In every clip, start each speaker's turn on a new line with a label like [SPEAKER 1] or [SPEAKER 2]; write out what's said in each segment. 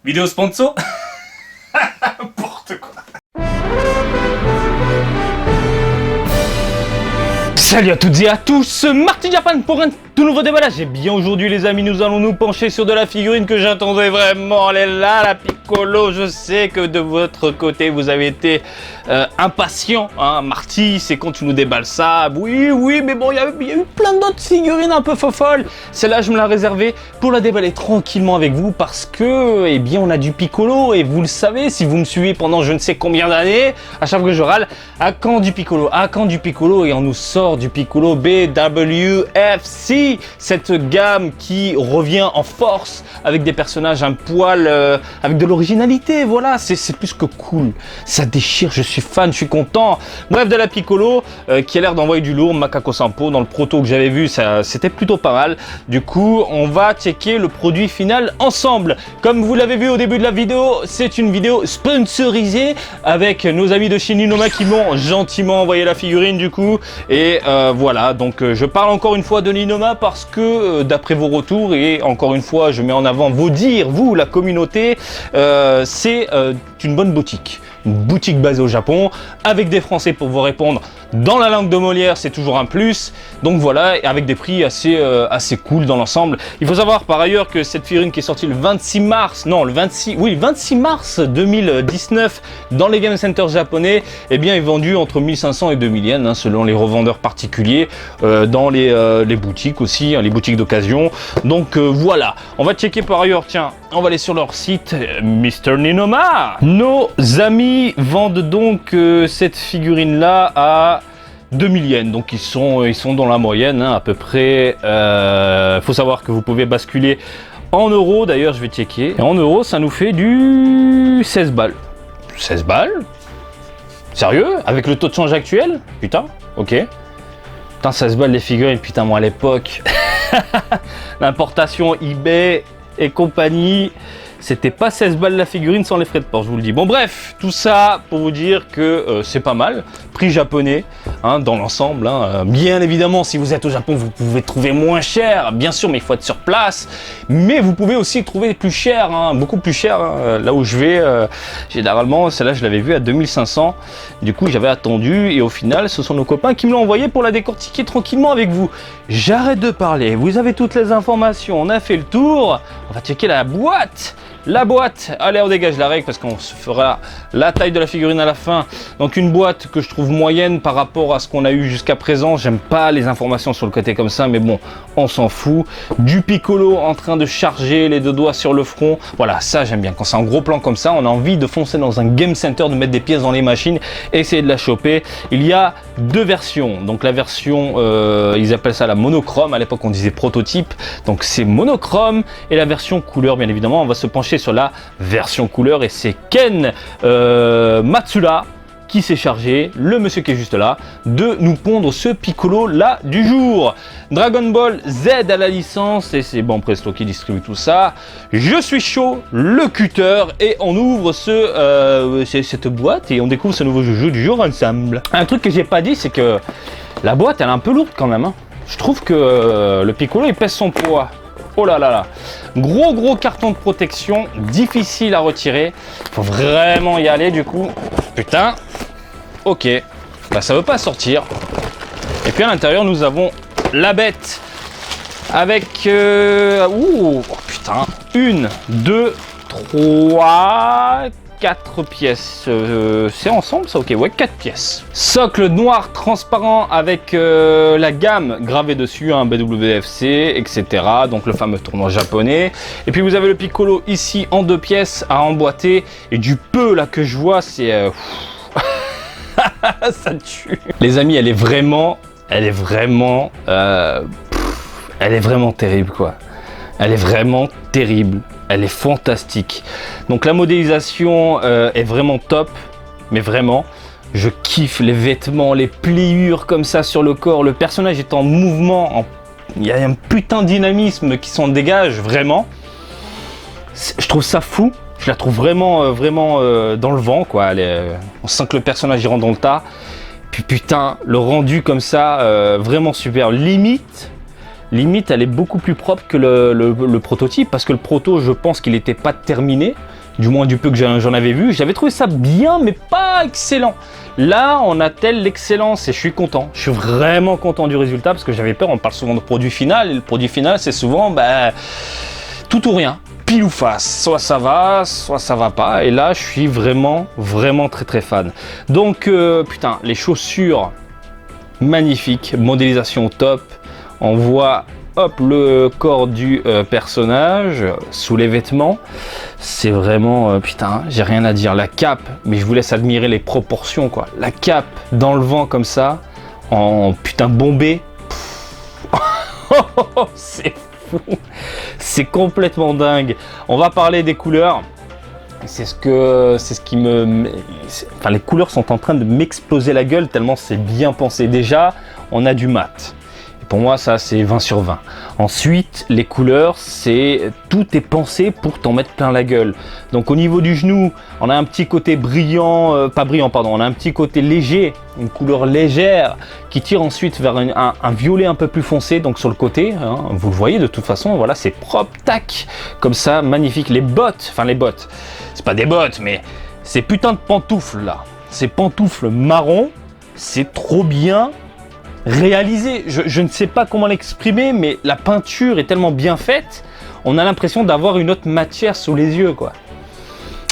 [SPEAKER 1] Vidéo sponsor. N'importe quoi. Salut à toutes et à tous, Marty Japan pour un tout nouveau déballage. Et bien aujourd'hui les amis, nous allons nous pencher sur de la figurine que j'attendais vraiment. Elle est là, la Piccolo. Je sais que de votre côté vous avez été impatient, hein. Marty, c'est quand tu nous déballes ça. Oui, mais bon, il y a eu plein d'autres figurines un peu folles. Celle-là, je me l'ai réservée pour la déballer tranquillement avec vous parce que, eh bien, on a du Piccolo. Et vous le savez, si vous me suivez pendant je ne sais combien d'années, à chaque fois que je râle, à quand du Piccolo, à quand du Piccolo. Et on nous sort du Piccolo BWFC, cette gamme qui revient en force avec des personnages un poil, avec de l'originalité. Voilà, c'est plus que cool. Ça déchire, je suis fan, je suis content. Bref, de la Piccolo qui a l'air d'envoyer du lourd. Macaco Sampo, dans le proto que j'avais vu, ça c'était plutôt pas mal. Du coup, on va checker le produit final ensemble. Comme vous l'avez vu au début de la vidéo, c'est une vidéo sponsorisée avec nos amis de chez Ninoma qui m'ont gentiment envoyé la figurine du coup. Et voilà, donc je parle encore une fois de Ninoma parce que d'après vos retours et encore une fois je mets en avant vos dires, vous la communauté, c'est une bonne boutique. Une boutique basée au Japon, avec des Français pour vous répondre dans la langue de Molière, c'est toujours un plus. Donc voilà, et avec des prix assez cool dans l'ensemble. Il faut savoir par ailleurs que cette figurine qui est sortie le 26 mars 2019 dans les Game Center japonais, eh bien est vendue entre 1500 et 2000 yens, hein, selon les revendeurs particuliers, dans les boutiques aussi, hein, les boutiques d'occasion. Donc voilà, on va checker par ailleurs, tiens, on va aller sur leur site, Mr Ninoma. Nos amis vendent donc cette figurine là à 2000 yens, donc ils sont dans la moyenne, hein, à peu près. Faut savoir que vous pouvez basculer en euros, d'ailleurs je vais checker. Et en euros ça nous fait du 16 balles. 16 balles? Sérieux? Avec le taux de change actuel? Putain, ok. Putain, 16 balles les figurines, putain, moi à l'époque, l'importation eBay et compagnie, c'était pas 16 balles la figurine sans les frais de port, je vous le dis. Bon bref, tout ça pour vous dire que c'est pas mal. Prix japonais, hein, dans l'ensemble, hein. Bien évidemment, si vous êtes au Japon, vous pouvez trouver moins cher, bien sûr, mais il faut être sur place. Mais vous pouvez aussi trouver plus cher, hein, beaucoup plus cher. Hein. Là où je vais, généralement, celle-là, je l'avais vue à 2500. Du coup, j'avais attendu et au final, ce sont nos copains qui me l'ont envoyé pour la décortiquer tranquillement avec vous. J'arrête de parler, vous avez toutes les informations, on a fait le tour. On va checker la boîte. La boîte, allez on dégage la règle parce qu'on se fera la taille de la figurine à la fin. Donc une boîte que je trouve moyenne par rapport à ce qu'on a eu jusqu'à présent. J'aime pas les informations sur le côté comme ça, mais bon, on s'en fout. Du Piccolo en train de charger, les deux doigts sur le front. Voilà, ça j'aime bien. Quand c'est en gros plan comme ça, on a envie de foncer dans un game center, de mettre des pièces dans les machines et essayer de la choper. Il y a deux versions. Donc la version, ils appellent ça la monochrome. À l'époque on disait prototype. Donc c'est monochrome et la version couleur, bien évidemment. On va se pencher sur la version couleur et c'est Ken Matsura qui s'est chargé, le monsieur qui est juste là, de nous pondre ce Piccolo là du jour. Dragon Ball Z à la licence et c'est Ban Presto qui distribue tout ça. Je suis chaud, le cutter et on ouvre cette boîte et on découvre ce nouveau jeu du jour ensemble. Un truc que j'ai pas dit, c'est que la boîte elle est un peu lourde quand même, hein. Je trouve que le Piccolo il pèse son poids. Oh là là là, gros carton de protection, difficile à retirer, faut vraiment y aller du coup. Putain, ok, bah ça veut pas sortir. Et puis à l'intérieur nous avons la bête avec, oh putain, 1, 2, 3, 4 pièces, c'est ensemble ça, ok, ouais, 4 pièces. Socle noir transparent avec la gamme gravée dessus, un BWFC, etc. Donc le fameux tournoi japonais. Et puis vous avez le Piccolo ici en 2 pièces à emboîter. Et du peu là que je vois, c'est... ça tue. Les amis, elle est vraiment terrible quoi. Elle est vraiment terrible. Elle est fantastique. Donc la modélisation est vraiment top, mais vraiment, je kiffe les vêtements, les pliures comme ça sur le corps. Le personnage est en mouvement, il y a un putain de dynamisme qui s'en dégage, vraiment. Je trouve ça fou. Je la trouve vraiment dans le vent, quoi. On sent que le personnage il rentre dans le tas. Puis putain, le rendu comme ça, vraiment super. Limite, limite elle est beaucoup plus propre que le prototype, parce que le proto, je pense qu'il n'était pas terminé, du moins du peu que j'en avais vu. J'avais trouvé ça bien, mais pas excellent. Là, on attelle l'excellence et je suis content. Je suis vraiment content du résultat, parce que j'avais peur. On parle souvent de produit final, et le produit final, c'est souvent tout ou rien, pile ou face. Soit ça va pas. Et là, je suis vraiment très très fan. Donc, putain, les chaussures magnifiques, modélisation top. On voit, hop, le corps du personnage sous les vêtements. C'est vraiment, putain, j'ai rien à dire. La cape, mais je vous laisse admirer les proportions, quoi. La cape dans le vent comme ça, en putain bombé. C'est fou. C'est complètement dingue. On va parler des couleurs. C'est ce qui me... Enfin, les couleurs sont en train de m'exploser la gueule tellement c'est bien pensé. Déjà, on a du mat. Pour moi, ça, c'est 20 sur 20. Ensuite, les couleurs, tout est pensé pour t'en mettre plein la gueule. Donc, au niveau du genou, on a un petit côté brillant, pas brillant, pardon, on a un petit côté léger, une couleur légère qui tire ensuite vers un violet un peu plus foncé, donc sur le côté, hein, vous le voyez de toute façon, voilà, c'est propre, tac, comme ça, magnifique. Les bottes, c'est pas des bottes, mais ces putains de pantoufles là, ces pantoufles marron, c'est trop bien réalisé. Je ne sais pas comment l'exprimer, mais la peinture est tellement bien faite, on a l'impression d'avoir une autre matière sous les yeux, quoi.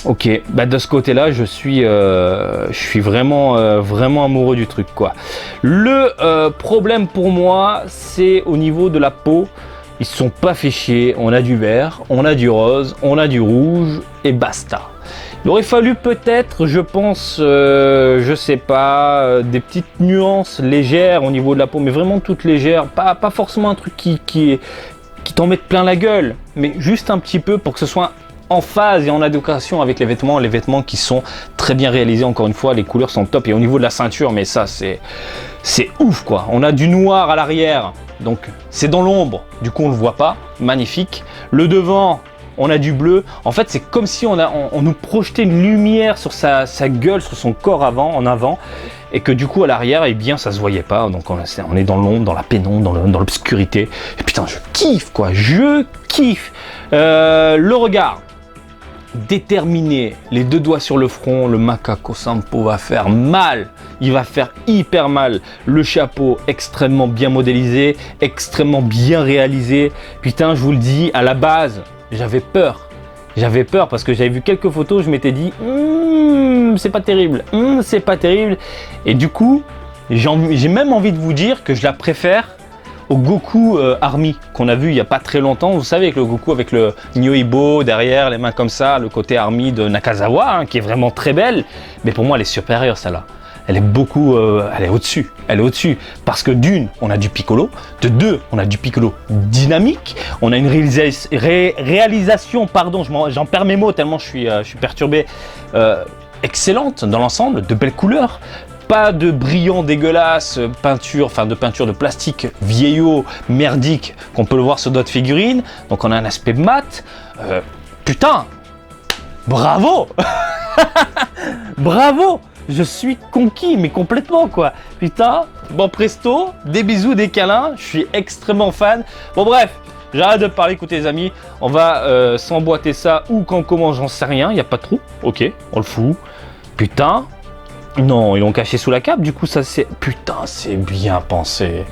[SPEAKER 1] Ok, de ce côté-là, je suis vraiment amoureux du truc, quoi. Le problème pour moi, c'est au niveau de la peau. Ils se sont pas fait chier. On a du vert, on a du rose, on a du rouge et basta. Il aurait fallu peut-être, je pense, je sais pas, des petites nuances légères au niveau de la peau, mais vraiment toutes légères, pas forcément un truc qui t'en mette plein la gueule, mais juste un petit peu pour que ce soit en phase et en adéquation avec les vêtements qui sont très bien réalisés. Encore une fois, les couleurs sont top, et au niveau de la ceinture, mais ça c'est ouf, quoi. On a du noir à l'arrière, donc c'est dans l'ombre, du coup on le voit pas, magnifique. Le devant, on a du bleu. En fait, c'est comme si on nous projetait une lumière sur sa gueule, sur son corps en avant, et que du coup à l'arrière, eh bien, ça se voyait pas. Donc on est dans l'ombre, dans la pénombre, dans l'obscurité. Et putain, je kiffe, quoi. Je kiffe. Le regard déterminé, les deux doigts sur le front. Le Macaco Sampo va faire mal. Il va faire hyper mal. Le chapeau extrêmement bien modélisé, extrêmement bien réalisé. Putain, je vous le dis, à la base, j'avais peur parce que j'avais vu quelques photos, je m'étais dit c'est pas terrible, c'est pas terrible, et du coup j'ai même envie de vous dire que je la préfère au Goku Army qu'on a vu il y a pas très longtemps. Vous savez, avec le Goku avec le Nyoibo derrière, les mains comme ça, le côté Army de Nakazawa, hein, qui est vraiment très belle, mais pour moi elle est supérieure, celle-là. Elle est beaucoup, elle est au-dessus, parce que d'une, on a du Piccolo, de deux, on a du Piccolo dynamique, on a une réalisation, pardon, j'en perds mes mots tellement je suis perturbé, excellente dans l'ensemble, de belles couleurs, pas de brillant dégueulasse, de peinture de plastique vieillot, merdique, qu'on peut le voir sur d'autres figurines, donc on a un aspect mat, putain, bravo. Bravo. Je suis conquis, mais complètement, quoi. Putain, bon presto, des bisous, des câlins, je suis extrêmement fan. Bon bref, j'arrête de parler, écoutez les amis, on va s'emboîter ça, ou quand on commence, j'en sais rien, il n'y a pas de trou, ok, on le fout. Putain, non, ils l'ont caché sous la cape, du coup ça c'est... Putain, c'est bien pensé.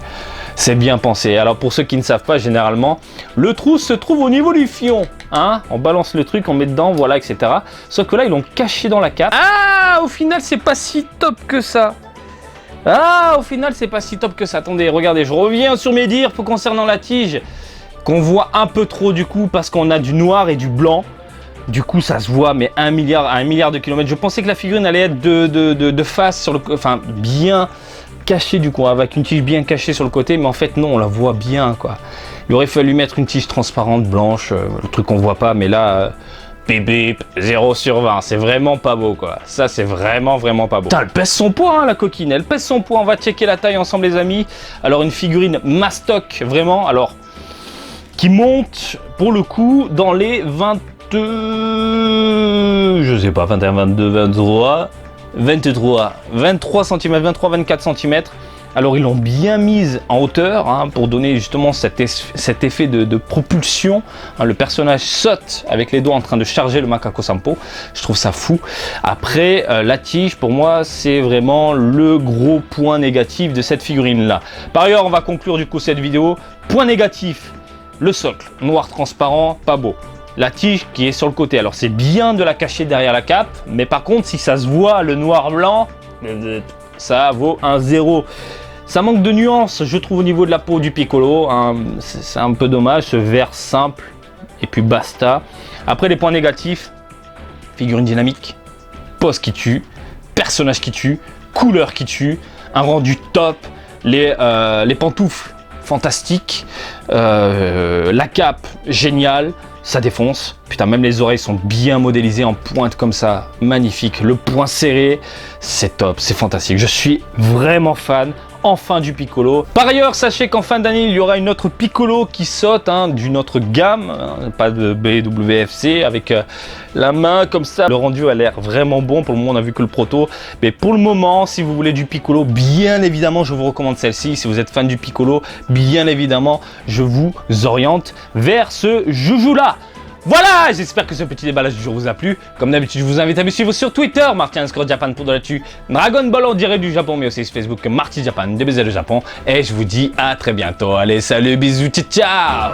[SPEAKER 1] C'est bien pensé. Alors pour ceux qui ne savent pas, généralement, le trou se trouve au niveau du fion. Hein, on balance le truc, on met dedans, voilà, etc. Sauf que là, ils l'ont caché dans la cape. Ah, au final, c'est pas si top que ça. Attendez, regardez, je reviens sur mes dires concernant la tige, qu'on voit un peu trop du coup, parce qu'on a du noir et du blanc. Du coup, ça se voit, mais à 1 milliard de kilomètres. Je pensais que la figurine allait être de face, sur le, enfin, bien cachée du coup, avec une tige bien cachée sur le côté, mais en fait, non, on la voit bien, quoi. Il aurait fallu mettre une tige transparente, blanche, le truc qu'on voit pas, mais là, bip bip, 0 sur 20, c'est vraiment pas beau, quoi. Ça, c'est vraiment pas beau. Putain, elle pèse son poids, hein, la coquine, elle pèse son poids. On va checker la taille ensemble, les amis. Alors, une figurine mastoc, vraiment, alors, qui monte, pour le coup, dans les 22, je sais pas, 21, 22, 23 cm, 23, 24 cm. Alors ils l'ont bien mise en hauteur hein, pour donner justement cet effet de propulsion. Hein, le personnage saute avec les doigts en train de charger le Macaco Sampo. Je trouve ça fou. Après, la tige, pour moi, c'est vraiment le gros point négatif de cette figurine-là. Par ailleurs, on va conclure du coup cette vidéo. Point négatif, le socle, noir transparent, pas beau. La tige qui est sur le côté. Alors c'est bien de la cacher derrière la cape, mais par contre, si ça se voit, le noir-blanc, ça vaut un 0. Ça manque de nuances, je trouve, au niveau de la peau du Piccolo. Hein, c'est un peu dommage, ce vert simple, et puis basta. Après, les points négatifs, figurine dynamique, pose qui tue, personnage qui tue, couleur qui tue, un rendu top, les pantoufles fantastiques, la cape géniale, ça défonce. Putain, même les oreilles sont bien modélisées en pointe comme ça, magnifique. Le point serré, c'est top, c'est fantastique. Je suis vraiment fan. Enfin du Piccolo. Par ailleurs, sachez qu'en fin d'année, il y aura une autre Piccolo qui saute hein, d'une autre gamme, hein, pas de BWFC, avec la main comme ça. Le rendu a l'air vraiment bon. Pour le moment, on a vu que le proto. Mais pour le moment, si vous voulez du Piccolo, bien évidemment, je vous recommande celle-ci. Si vous êtes fan du Piccolo, bien évidemment, je vous oriente vers ce joujou-là. Voilà, j'espère que ce petit déballage du jour vous a plu. Comme d'habitude, je vous invite à me suivre sur Twitter, Martin_Japan pour de l'actu Dragon Ball en direct du Japon, mais aussi sur Facebook, Marty Japan, des baisers de Japon. Et je vous dis à très bientôt. Allez, salut, bisous, ciao, ciao.